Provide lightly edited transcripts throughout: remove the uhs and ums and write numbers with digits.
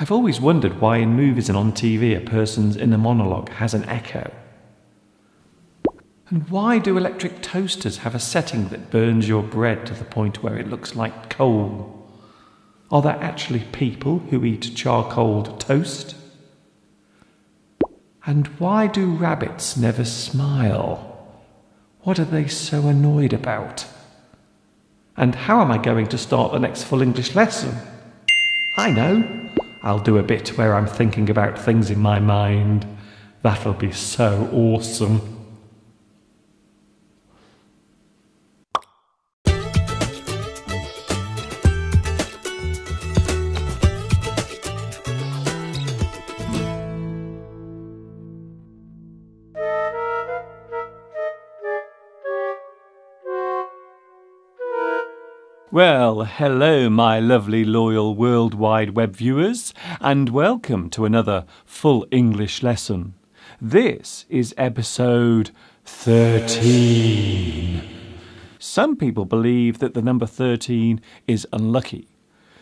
I've always wondered why in movies and on TV a person's inner monologue has an echo. And why do electric toasters have a setting that burns your bread to the point where it looks like coal? Are there actually people who eat charcoaled toast? And why do rabbits never smile? What are they so annoyed about? And how am I going to start the next full English lesson? I know. I'll do a bit where I'm thinking about things in my mind. That'll be so awesome. Well, hello my lovely loyal World Wide Web viewers, and welcome to another full English lesson. This is episode 13. Some people believe that the number 13 is unlucky.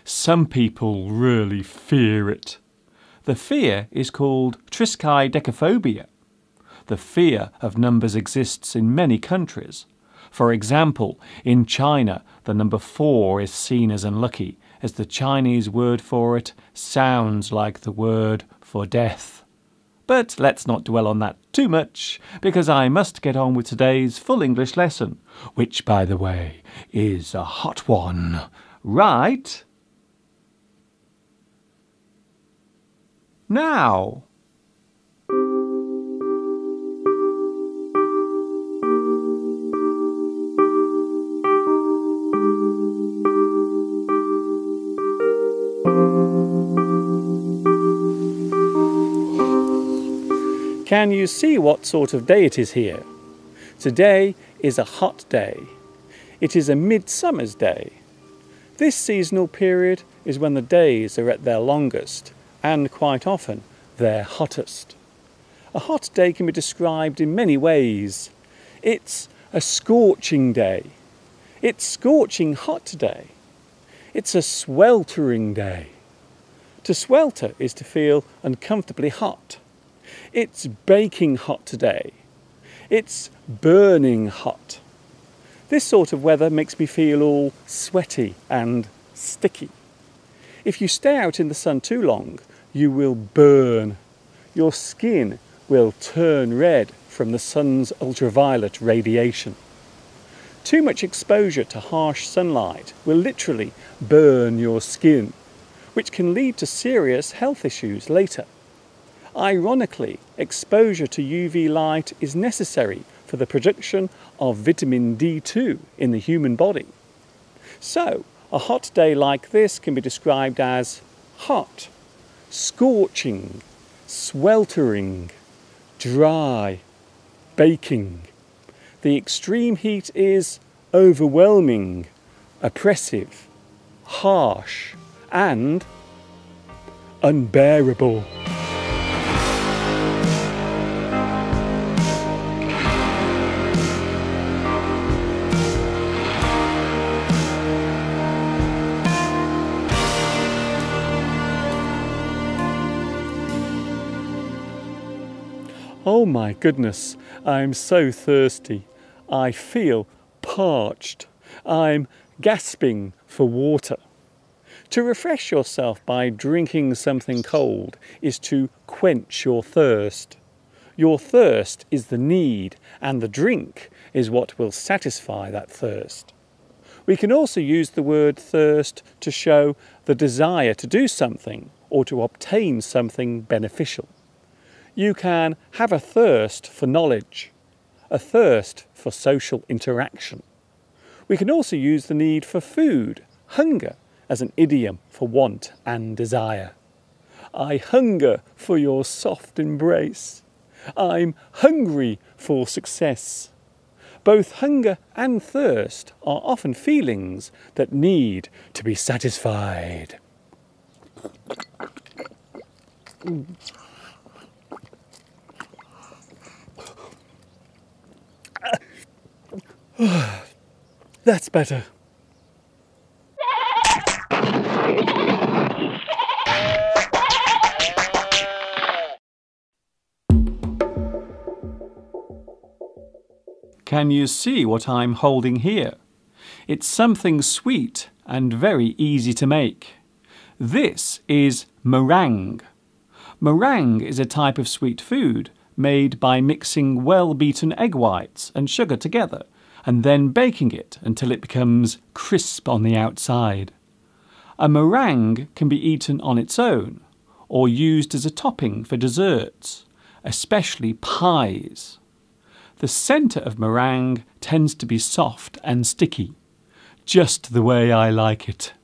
Some people really fear it. The fear is called triskaidekaphobia. The fear of numbers exists in many countries. For example, in China, the number 4 is seen as unlucky, as the Chinese word for it sounds like the word for death. But let's not dwell on that too much, because I must get on with today's full English lesson, which, by the way, is a hot one. Right? Now. Can you see what sort of day it is here? Today is a hot day. It is a midsummer's day. This seasonal period is when the days are at their longest and quite often their hottest. A hot day can be described in many ways. It's a scorching day. It's scorching hot today. It's a sweltering day. To swelter is to feel uncomfortably hot. It's baking hot today. It's burning hot. This sort of weather makes me feel all sweaty and sticky. If you stay out in the sun too long, you will burn. Your skin will turn red from the sun's ultraviolet radiation. Too much exposure to harsh sunlight will literally burn your skin, which can lead to serious health issues later. Ironically, exposure to UV light is necessary for the production of vitamin D2 in the human body. So, a hot day like this can be described as hot, scorching, sweltering, dry, baking. The extreme heat is overwhelming, oppressive, harsh, and unbearable. Oh my goodness, I'm so thirsty. I feel parched. I'm gasping for water. To refresh yourself by drinking something cold is to quench your thirst. Your thirst is the need, and the drink is what will satisfy that thirst. We can also use the word thirst to show the desire to do something or to obtain something beneficial. You can have a thirst for knowledge, a thirst for social interaction. We can also use the need for food, hunger, as an idiom for want and desire. I hunger for your soft embrace. I'm hungry for success. Both hunger and thirst are often feelings that need to be satisfied. That's better. Can you see what I'm holding here? It's something sweet and very easy to make. This is meringue. Meringue is a type of sweet food made by mixing well-beaten egg whites and sugar together and then baking it until it becomes crisp on the outside. A meringue can be eaten on its own or used as a topping for desserts, especially pies. The centre of meringue tends to be soft and sticky, just the way I like it.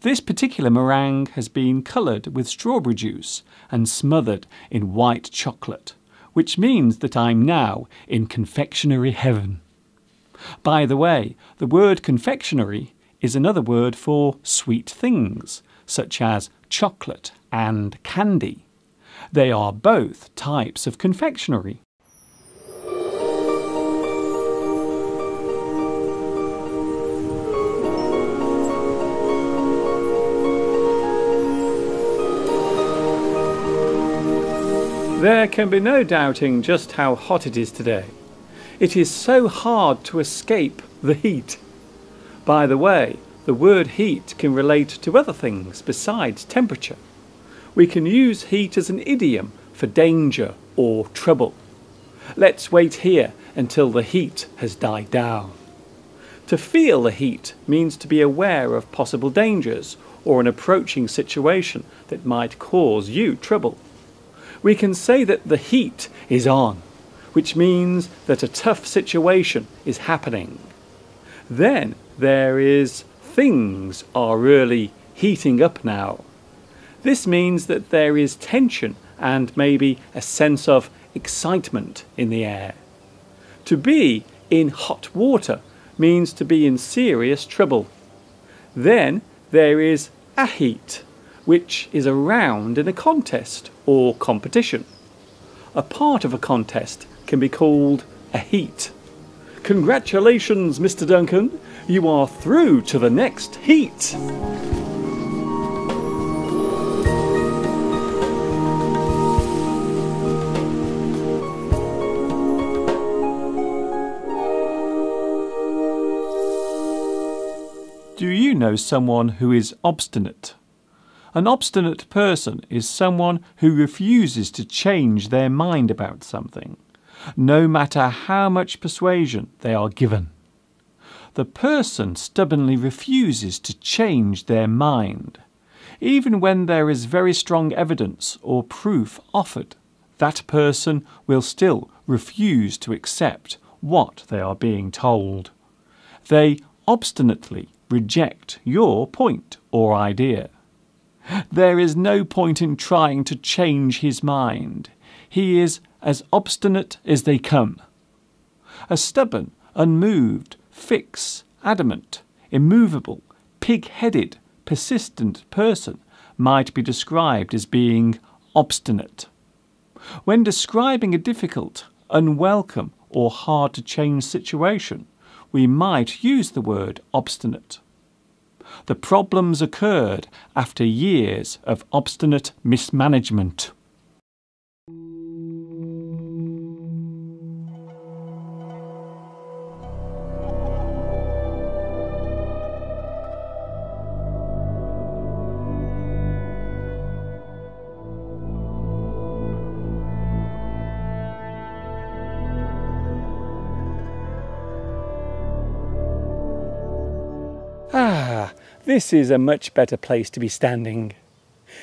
This particular meringue has been coloured with strawberry juice and smothered in white chocolate, which means that I'm now in confectionery heaven. By the way, the word confectionery is another word for sweet things, such as chocolate and candy. They are both types of confectionery. There can be no doubting just how hot it is today. It is so hard to escape the heat. By the way, the word heat can relate to other things besides temperature. We can use heat as an idiom for danger or trouble. Let's wait here until the heat has died down. To feel the heat means to be aware of possible dangers or an approaching situation that might cause you trouble. We can say that the heat is on, which means that a tough situation is happening. Then there is things are really heating up now. This means that there is tension and maybe a sense of excitement in the air. To be in hot water means to be in serious trouble. Then there is a heat, which is a round in a contest or competition. A part of a contest can be called a heat. Congratulations, Mr. Duncan, you are through to the next heat. Do you know someone who is obstinate? An obstinate person is someone who refuses to change their mind about something, no matter how much persuasion they are given. The person stubbornly refuses to change their mind. Even when there is very strong evidence or proof offered, that person will still refuse to accept what they are being told. They obstinately reject your point or idea. There is no point in trying to change his mind. He is as obstinate as they come. A stubborn, unmoved, fixed, adamant, immovable, pig-headed, persistent person might be described as being obstinate. When describing a difficult, unwelcome, or hard-to-change situation, we might use the word obstinate. The problems occurred after years of obstinate mismanagement. This is a much better place to be standing.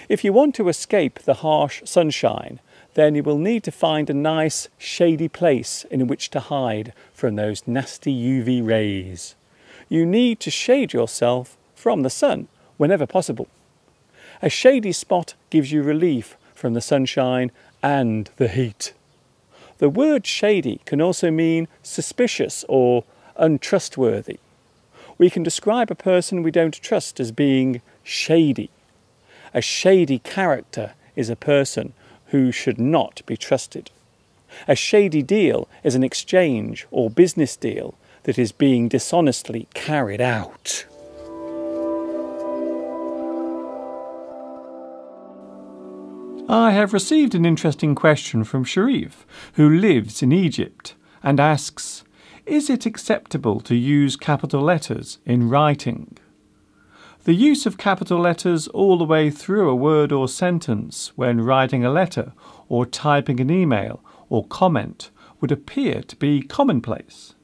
If you want to escape the harsh sunshine, then you will need to find a nice shady place in which to hide from those nasty UV rays. You need to shade yourself from the sun whenever possible. A shady spot gives you relief from the sunshine and the heat. The word shady can also mean suspicious or untrustworthy. We can describe a person we don't trust as being shady. A shady character is a person who should not be trusted. A shady deal is an exchange or business deal that is being dishonestly carried out. I have received an interesting question from Sharif, who lives in Egypt, and asks, is it acceptable to use capital letters in writing? The use of capital letters all the way through a word or sentence when writing a letter or typing an email or comment would appear to be commonplace,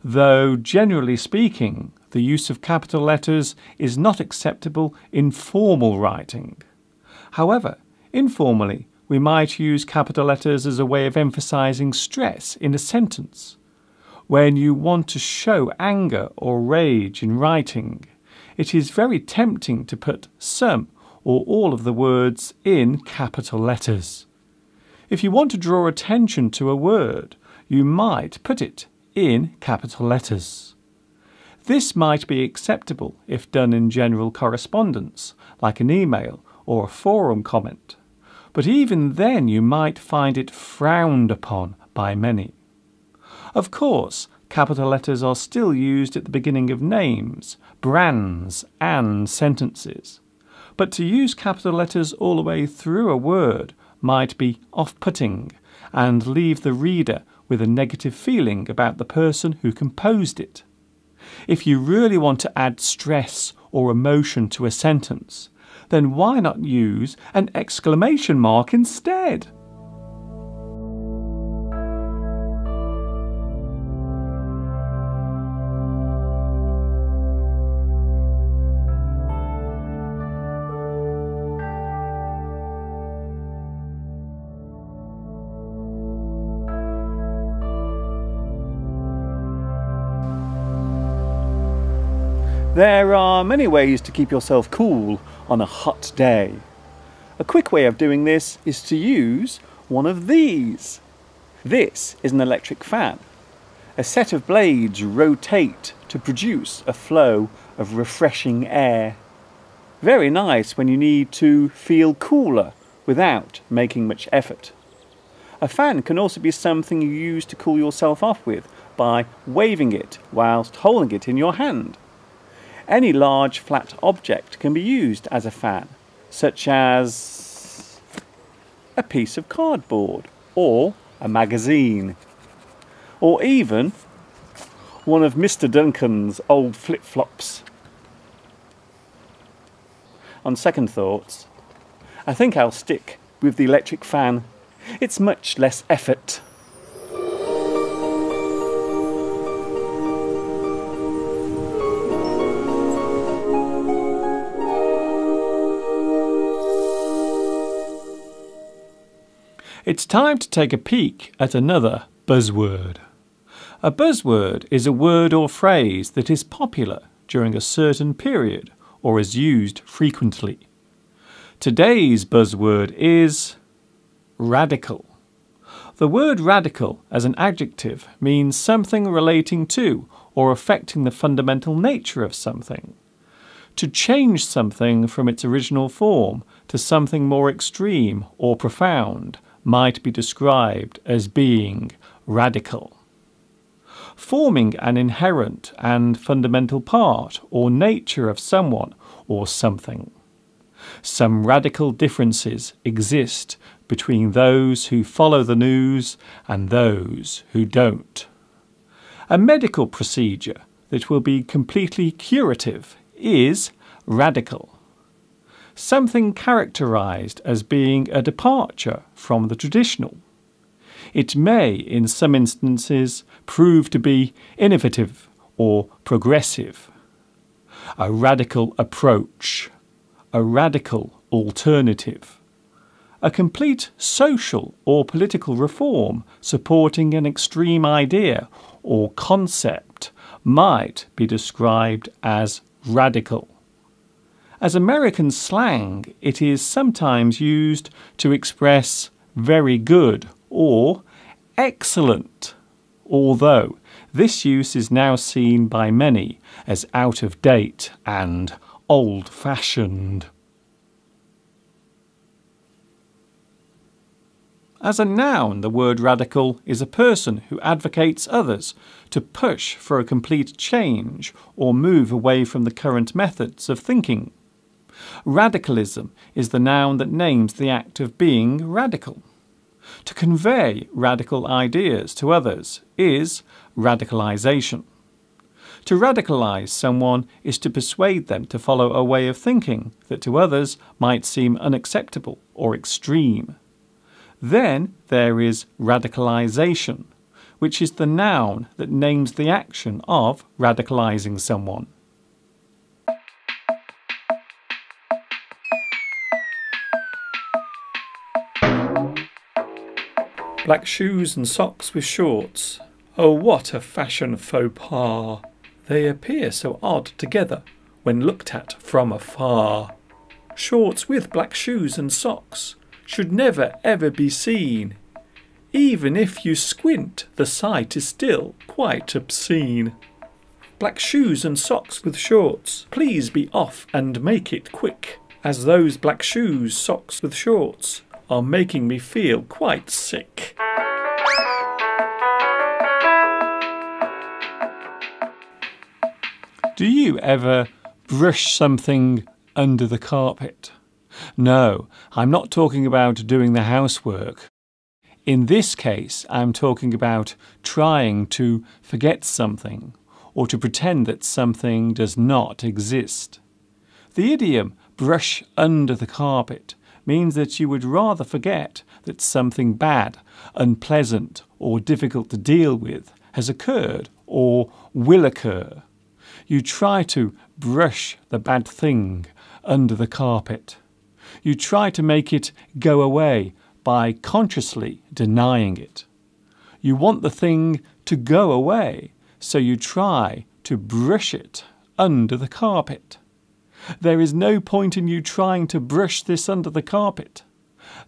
though generally speaking, the use of capital letters is not acceptable in formal writing. However, informally, we might use capital letters as a way of emphasizing stress in a sentence. When you want to show anger or rage in writing, it is very tempting to put some or all of the words in capital letters. If you want to draw attention to a word, you might put it in capital letters. This might be acceptable if done in general correspondence, like an email or a forum comment, but even then you might find it frowned upon by many. Of course, capital letters are still used at the beginning of names, brands, and sentences, but to use capital letters all the way through a word might be off-putting and leave the reader with a negative feeling about the person who composed it. If you really want to add stress or emotion to a sentence, then why not use an exclamation mark instead? There are many ways to keep yourself cool on a hot day. A quick way of doing this is to use one of these. This is an electric fan. A set of blades rotate to produce a flow of refreshing air. Very nice when you need to feel cooler without making much effort. A fan can also be something you use to cool yourself off with by waving it whilst holding it in your hand. Any large flat object can be used as a fan, such as a piece of cardboard or a magazine, or even one of Mr. Duncan's old flip-flops. On second thoughts, I think I'll stick with the electric fan. It's much less effort. It's time to take a peek at another buzzword. A buzzword is a word or phrase that is popular during a certain period or is used frequently. Today's buzzword is radical. The word radical as an adjective means something relating to or affecting the fundamental nature of something. To change something from its original form to something more extreme or profound might be described as being radical. Forming an inherent and fundamental part or nature of someone or something. Some radical differences exist between those who follow the news and those who don't. A medical procedure that will be completely curative is radical. Something characterized as being a departure from the traditional. It may, in some instances, prove to be innovative or progressive. A radical approach. A radical alternative. A complete social or political reform supporting an extreme idea or concept might be described as radical. As American slang, it is sometimes used to express very good or excellent, although this use is now seen by many as out of date and old-fashioned. As a noun, the word radical is a person who advocates others to push for a complete change or move away from the current methods of thinking. Radicalism is the noun that names the act of being radical. To convey radical ideas to others is radicalisation. To radicalise someone is to persuade them to follow a way of thinking that to others might seem unacceptable or extreme. Then there is radicalisation, which is the noun that names the action of radicalising someone. Black shoes and socks with shorts. Oh, what a fashion faux pas! They appear so odd together when looked at from afar. Shorts with black shoes and socks should never ever be seen. Even if you squint, the sight is still quite obscene. Black shoes and socks with shorts, please be off and make it quick, as those black shoes, socks with shorts are making me feel quite sick. Do you ever brush something under the carpet? No, I'm not talking about doing the housework. In this case, I'm talking about trying to forget something or to pretend that something does not exist. The idiom brush under the carpet means that you would rather forget that something bad, unpleasant, or difficult to deal with has occurred or will occur. You try to brush the bad thing under the carpet. You try to make it go away by consciously denying it. You want the thing to go away, so you try to brush it under the carpet. There is no point in you trying to brush this under the carpet.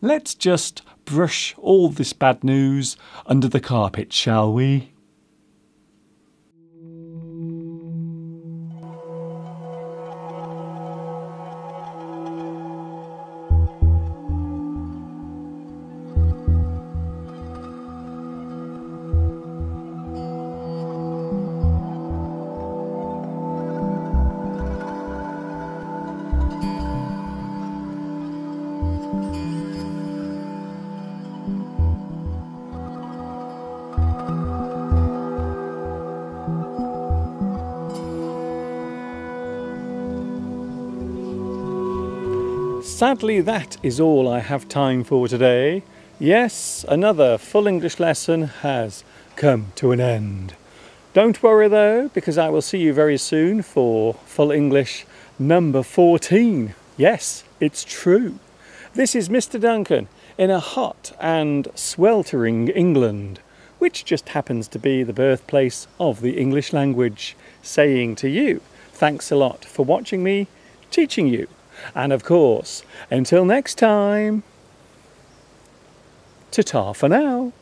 Let's just brush all this bad news under the carpet, shall we? Sadly, that is all I have time for today. Yes, another full English lesson has come to an end. Don't worry though, because I will see you very soon for full English number 14. Yes, it's true. This is Mr. Duncan in a hot and sweltering England, which just happens to be the birthplace of the English language, saying to you, thanks a lot for watching me, teaching you. And of course, until next time, ta-ta for now.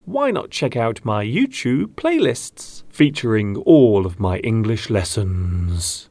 Why not check out my YouTube playlists featuring all of my English lessons?